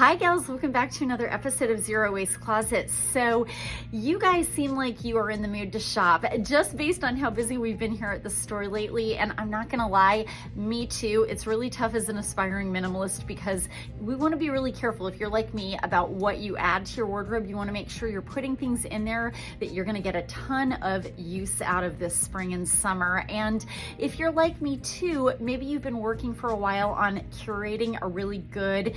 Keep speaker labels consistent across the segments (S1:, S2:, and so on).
S1: Hi gals, welcome back to another episode of Zero Waste Closet. So you guys seem like you are in the mood to shop just based on how busy we've been here at the store lately. And I'm not gonna lie, me too. It's really tough as an aspiring minimalist because we wanna be really careful, if you're like me, about what you add to your wardrobe. You wanna make sure you're putting things in there that you're gonna get a ton of use out of this spring and summer. And if you're like me too, maybe you've been working for a while on curating a really good,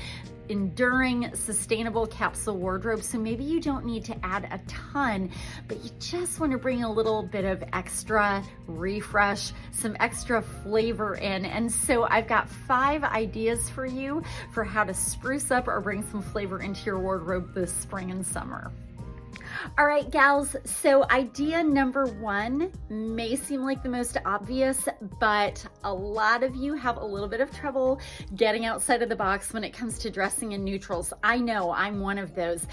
S1: enduring, sustainable capsule wardrobe. So maybe you don't need to add a ton, but you just want to bring a little bit of extra refresh, some extra flavor in. And so I've got 5 ideas for you for how to spruce up or bring some flavor into your wardrobe this spring and summer. All right, gals, so idea number 1 may seem like the most obvious, but a lot of you have a little bit of trouble getting outside of the box when it comes to dressing in neutrals. I know I'm one of those,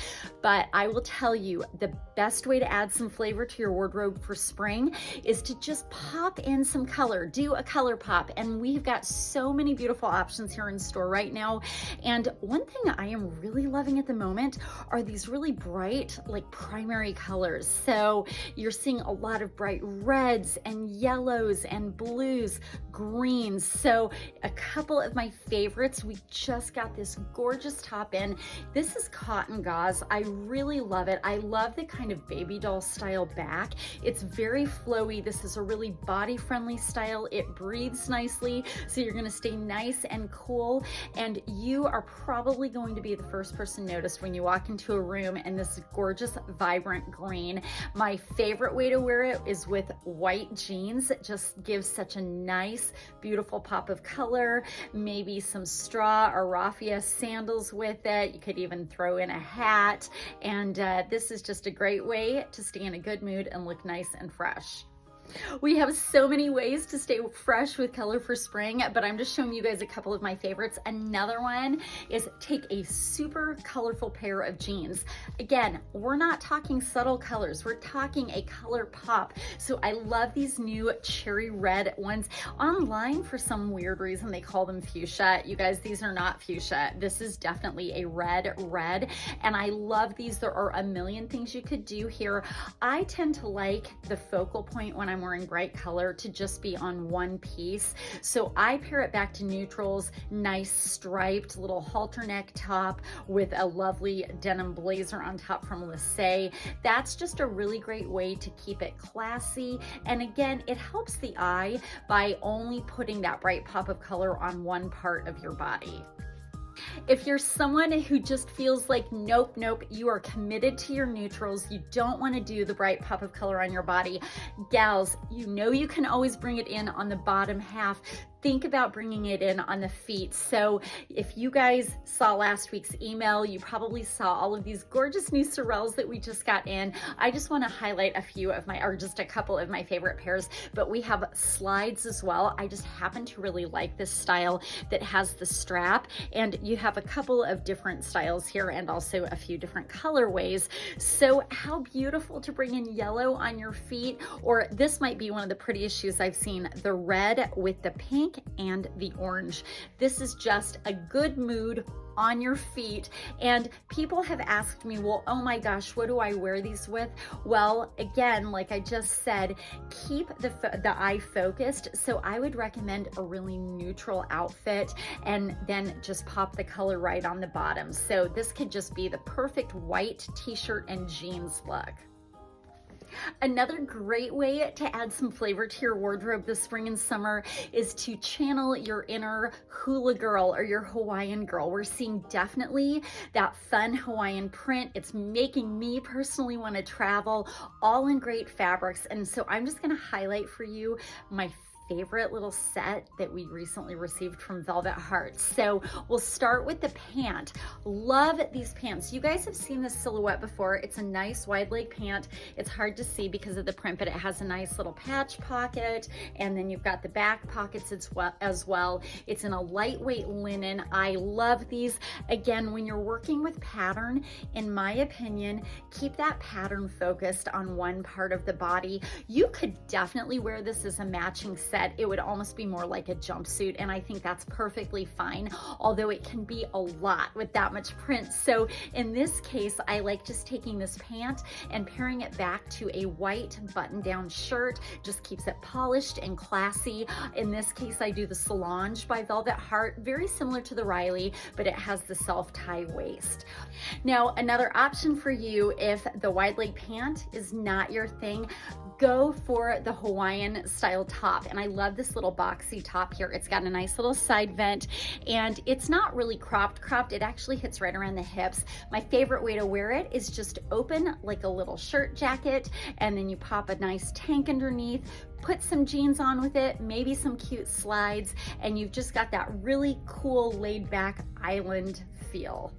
S1: but I will tell you the best way to add some flavor to your wardrobe for spring is to just pop in some color, do a color pop. And we've got so many beautiful options here in store right now. And one thing I am really loving at the moment are these really bright, like primary colors. So you're seeing a lot of bright reds and yellows and blues, greens. So a couple of my favorites, we just got this gorgeous top in. This is cotton gauze. I really love it. I love the kind of baby doll style back. It's very flowy. This is a really body friendly style. It breathes nicely, so you're gonna stay nice and cool. And you are probably going to be the first person noticed when you walk into a room in this gorgeous vibrant green. My favorite way to wear it is with white jeans. It just gives such a nice, beautiful pop of color. Maybe some straw or raffia sandals with it. You could even throw in a hat. And this is just a great way to stay in a good mood and look nice and fresh. We have so many ways to stay fresh with color for spring, but I'm just showing you guys a couple of my favorites. Another one is take a super colorful pair of jeans. Again, we're not talking subtle colors, we're talking a color pop. So I love these new cherry red ones. Online, for some weird reason, they call them fuchsia. You guys, these are not fuchsia. This is definitely a red, and I love these. There are a million things you could do here. I tend to like the focal point when I'm wearing bright color to just be on one piece. So I pair it back to neutrals, nice striped little halter neck top with a lovely denim blazer on top from Lissé. That's just a really great way to keep it classy. And again, it helps the eye by only putting that bright pop of color on one part of your body. If you're someone who just feels like, nope, you are committed to your neutrals, you don't want to do the bright pop of color on your body, gals, you know you can always bring it in on the bottom half. Think about bringing it in on the feet. So if you guys saw last week's email, you probably saw all of these gorgeous new sorels that we just got in. I just want to highlight a few of my, or just a couple of my favorite pairs, but we have slides as well. I just happen to really like this style that has the strap, and you have a couple of different styles here and also a few different colorways. So how beautiful to bring in yellow on your feet, or this might be one of the prettiest shoes I've seen, the red with the pink and the orange. This is just a good mood on your feet. And people have asked me, well, oh my gosh, what do I wear these with? Well, again, like I just said, keep the eye focused. So I would recommend a really neutral outfit and then just pop the color right on the bottom. So this could just be the perfect white t-shirt and jeans look. Another great way to add some flavor to your wardrobe this spring and summer is to channel your inner hula girl or your Hawaiian girl. We're seeing definitely that fun Hawaiian print. It's making me personally want to travel, all in great fabrics. And so I'm just going to highlight for you my favorite little set that we recently received from Velvet Hearts. So we'll start with the pant. Love these pants. You guys have seen this silhouette before. It's a nice wide leg pant. It's hard to see because of the print, but it has a nice little patch pocket, and then you've got the back pockets as well. It's in a lightweight linen. I love these. Again, when you're working with pattern, in my opinion, keep that pattern focused on one part of the body. You could definitely wear this as a matching set that it would almost be more like a jumpsuit, and I think that's perfectly fine, although it can be a lot with that much print. So in this case, I like just taking this pant and pairing it back to a white button-down shirt. Just keeps it polished and classy. In this case, I do the Solange by Velvet Heart, very similar to the Riley, but it has the self-tie waist. Now, another option for you, if the wide leg pant is not your thing, go for the Hawaiian style top. And I love this little boxy top here. It's got a nice little side vent, and it's not really cropped. It actually hits right around the hips. My favorite way to wear it is just open like a little shirt jacket, and then you pop a nice tank underneath, put some jeans on with it, maybe some cute slides, and you've just got that really cool laid back island feel.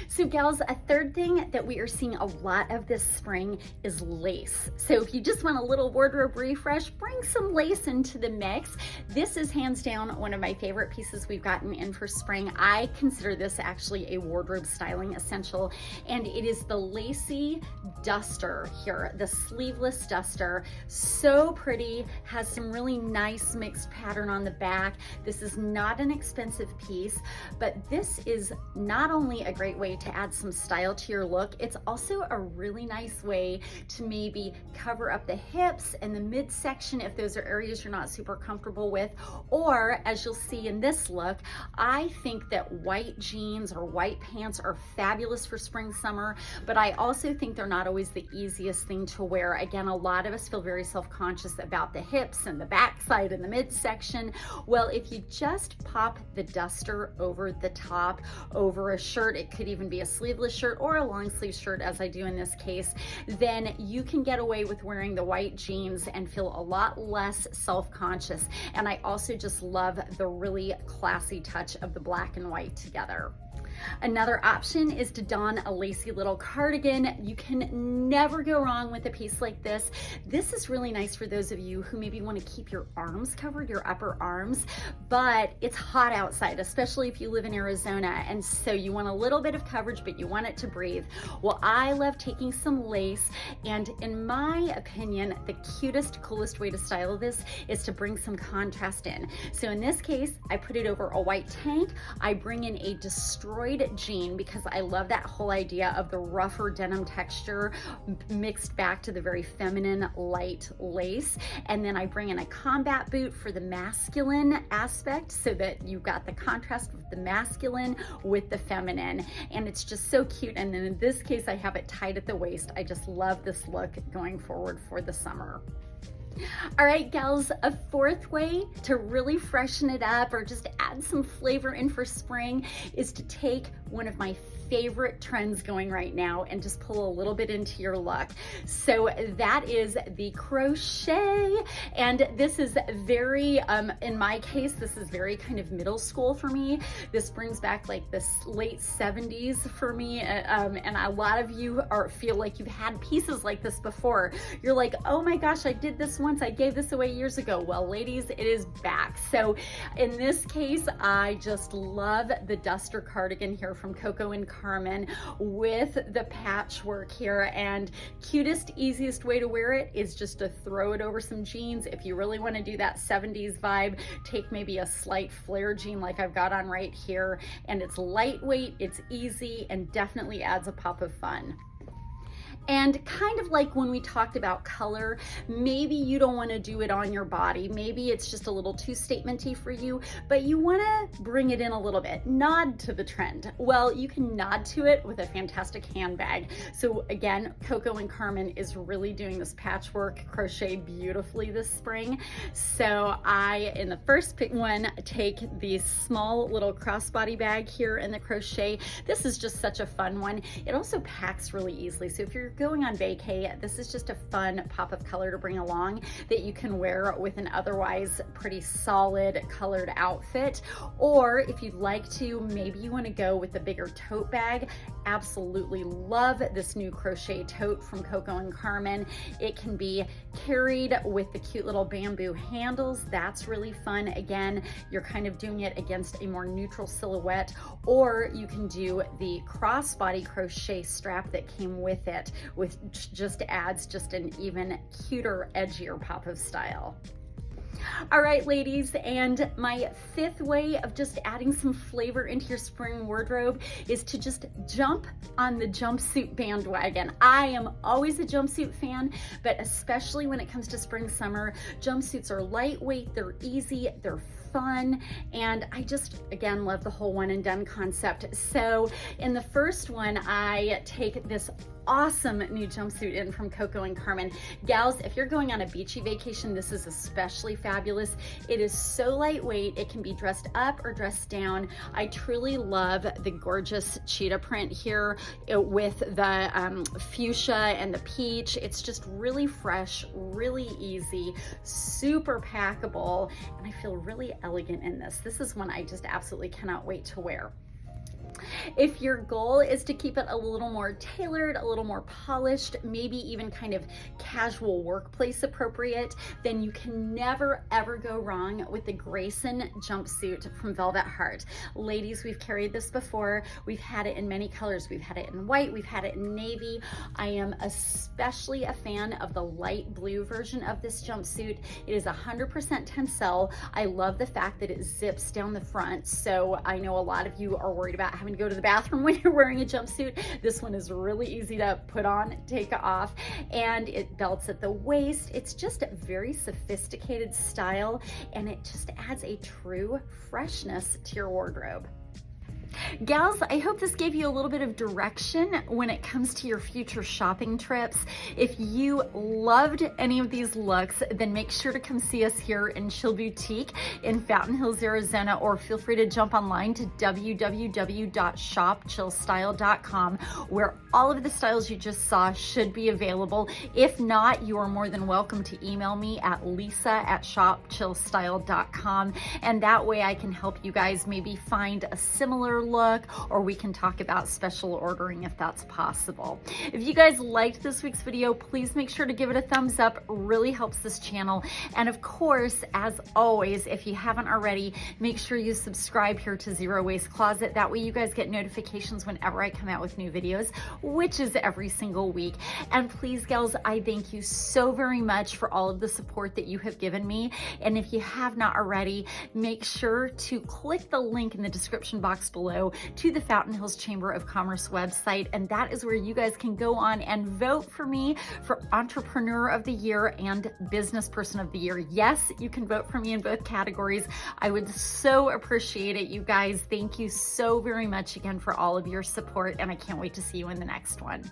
S1: So gals, a third thing that we are seeing a lot of this spring is lace. So if you just want a little wardrobe refresh, bring some lace into the mix. This is hands down one of my favorite pieces we've gotten in for spring. I consider this actually a wardrobe styling essential, and it is the lacy duster here, the sleeveless duster. So pretty, has some really nice mixed pattern on the back. This is not an expensive piece, but this is not only a great way to add some style to your look, it's also a really nice way to maybe cover up the hips and the midsection if those are areas you're not super comfortable with. Or as you'll see in this look, I think that white jeans or white pants are fabulous for spring, summer, but I also think they're not always the easiest thing to wear. Again, a lot of us feel very self-conscious about the hips and the backside and the midsection. Well, if you just pop the duster over the top, over a shirt, it could even be a sleeveless shirt or a long sleeve shirt, as I do in this case, then you can get away with wearing the white jeans and feel a lot less self-conscious. And I also just love the really classy touch of the black and white together. Another option is to don a lacy little cardigan. You can never go wrong with a piece like this. This is really nice for those of you who maybe want to keep your arms covered, your upper arms, but it's hot outside, especially if you live in Arizona, and so you want a little bit of coverage, but you want it to breathe. Well, I love taking some lace, and in my opinion, the cutest, coolest way to style this is to bring some contrast in. So in this case, I put it over a white tank. I bring in a destroyed jean because I love that whole idea of the rougher denim texture mixed back to the very feminine light lace. And then I bring in a combat boot for the masculine aspect so that you've got the contrast with the masculine with the feminine. And it's just so cute. And then in this case, I have it tied at the waist. I just love this look going forward for the summer. All right, gals, a fourth way to really freshen it up or just add some flavor in for spring is to take one of my favorite trends going right now and just pull a little bit into your look. So that is the crochet. And this is very, in my case, this is very kind of middle school for me. This brings back like the late 70s for me. And a lot of you feel like you've had pieces like this before. You're like, oh my gosh, I did this once. I gave this away years ago. Well, ladies, it is back. So in this case, I just love the duster cardigan here from Coco and Carmen with the patchwork here, and cutest, easiest way to wear it is just to throw it over some jeans. If you really want to do that 70s vibe, take maybe a slight flare jean like I've got on right here, and it's lightweight, it's easy, and definitely adds a pop of fun. And kind of like when we talked about color, maybe you don't want to do it on your body. Maybe it's just a little too statement-y for you, but you want to bring it in a little bit, nod to the trend. Well, you can nod to it with a fantastic handbag. So again, Coco and Carmen is really doing this patchwork crochet beautifully this spring. So I, in the first one, take the small little crossbody bag here in the crochet. This is just such a fun one. It also packs really easily. So if you're going on vacay, this is just a fun pop of color to bring along that you can wear with an otherwise pretty solid colored outfit. Or if you'd like to, maybe you want to go with a bigger tote bag. Absolutely love this new crochet tote from Coco and Carmen. It can be carried with the cute little bamboo handles. That's really fun. Again, you're kind of doing it against a more neutral silhouette, or you can do the crossbody crochet strap that came with it, which just adds just an even cuter, edgier pop of style. All right, ladies, and my fifth way of just adding some flavor into your spring wardrobe is to just jump on the jumpsuit bandwagon. I am always a jumpsuit fan, but especially when it comes to spring, summer, jumpsuits are lightweight, they're easy, they're fun, and I just, again, love the whole one and done concept. So in the first one, I take this awesome new jumpsuit in from Coco and Carmen. Gals, if you're going on a beachy vacation, this is especially fabulous. It is so lightweight, it can be dressed up or dressed down. I truly love the gorgeous cheetah print here with the fuchsia and the peach. It's just really fresh, really easy, super packable, and I feel really elegant in this. This is one I just absolutely cannot wait to wear. If your goal is to keep it a little more tailored, a little more polished, maybe even kind of casual workplace appropriate, then you can never ever go wrong with the Grayson jumpsuit from Velvet Heart. Ladies, we've carried this before. We've had it in many colors. We've had it in white, we've had it in navy. I am especially a fan of the light blue version of this jumpsuit. It is 100% tencel. I love the fact that it zips down the front. So I know a lot of you are worried about having to go to the bathroom when you're wearing a jumpsuit. This one is really easy to put on, take off, and it belts at the waist. It's just a very sophisticated style, and it just adds a true freshness to your wardrobe. Gals, I hope this gave you a little bit of direction when it comes to your future shopping trips. If you loved any of these looks, then make sure to come see us here in Chill Boutique in Fountain Hills, Arizona, or feel free to jump online to www.shopchillstyle.com, where all of the styles you just saw should be available. If not, you are more than welcome to email me at lisa@shopchillstyle.com, and that way I can help you guys maybe find a similar look, or we can talk about special ordering if that's possible. If you guys liked this week's video, please make sure to give it a thumbs up. It really helps this channel. And of course, as always, if you haven't already, make sure you subscribe here to Zero Waste Closet. That way you guys get notifications whenever I come out with new videos, which is every single week. And please, gals, I thank you so very much for all of the support that you have given me. And if you have not already, make sure to click the link in the description box below to the Fountain Hills Chamber of Commerce website, and that is where you guys can go on and vote for me for Entrepreneur of the Year and Business Person of the Year. Yes, you can vote for me in both categories. I would so appreciate it, you guys. Thank you so very much again for all of your support, and I can't wait to see you in the next one.